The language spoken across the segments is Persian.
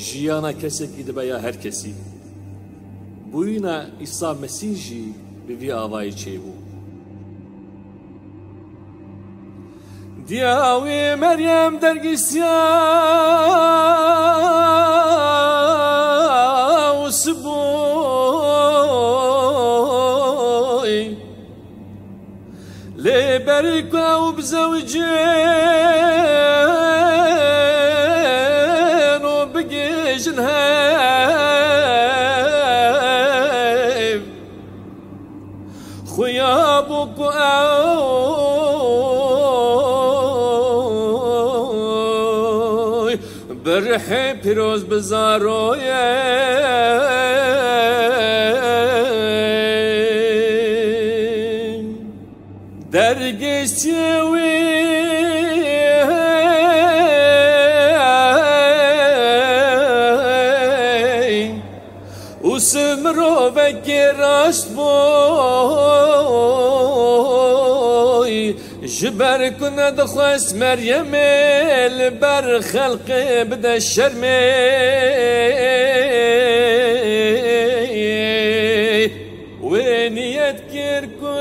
ژیانە کەسێکی دەبەیە هەر کەسی بووینە ئیسا مەسیحی بڤی ئاوای چێبوو دیاوی مەریەم دەرگیسیا وسبووی لێبەریکا و بزەوجێن و بگێژن هەیف خویا بووکو ئەوی بەرحێ پیرۆز بزارۆیە دەرگەشتێوی وسم مرۆڤێکی ڕاست بووی ji ber ku nedixwest Meryemê li ber xelqê bide şermê wê niyet kir ku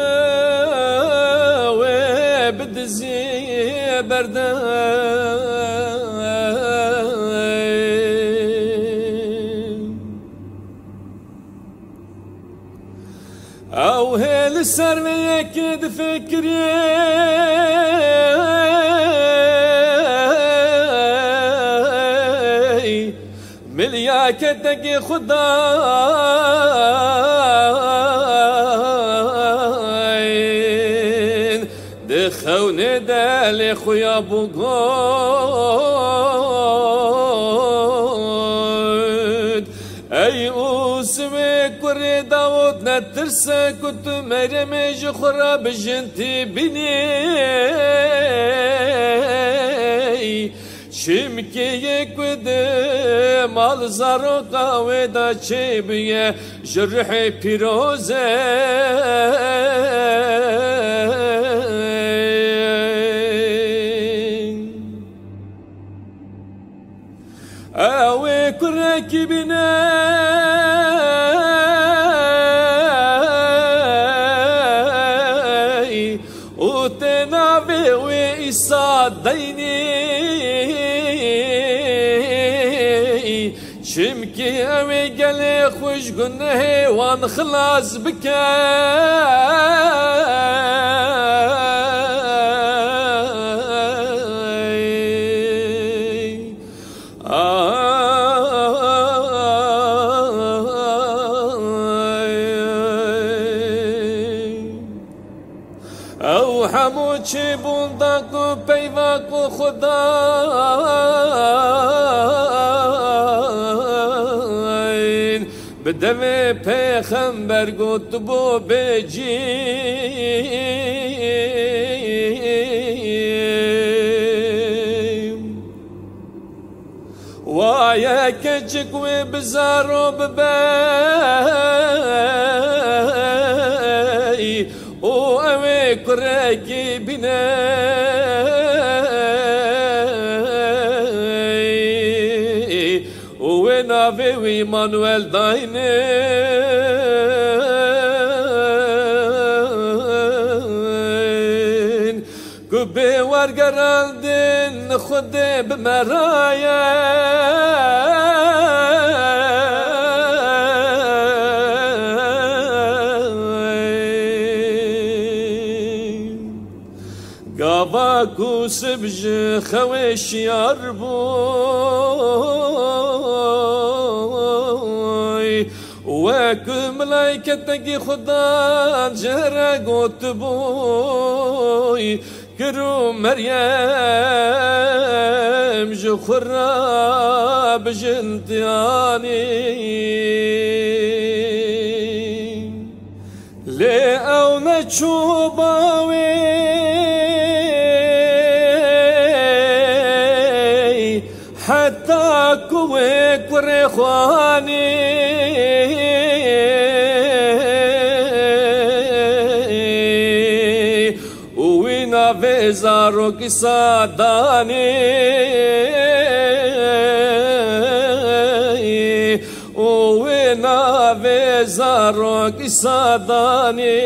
wê bidizî berdem ew hê li ser vê yekê difikirê ملياكتك خداين دخوني دالي خويا بوغود اي اوسمي كوري داود نترسا كنت مرمي جخرا بجنتي بني شمكي قدام الزرقاء ودا شبيه جرحي بيروزه اوي كراكي بنا وتنافي ويصاديني شمكي اوي قالي خوش قلنه وان خلاص بكا او حموچي بونداكو بيواكو خدا بدوي پیغمبر گوت بو بجی وایا کچک و بزارو ببی او اوی کرکی بینه ناوی وی مانویل داینه کو به ورگراندن خود بمرایا گاوا کو سبج خوش یار بو وكم ملايكتك خدا جرى قوت بوي كرو مريم جو خراب جنتياني لي او نتشوباوي حتى كوي كريخواني وزارو کی سادانی زارك ساداني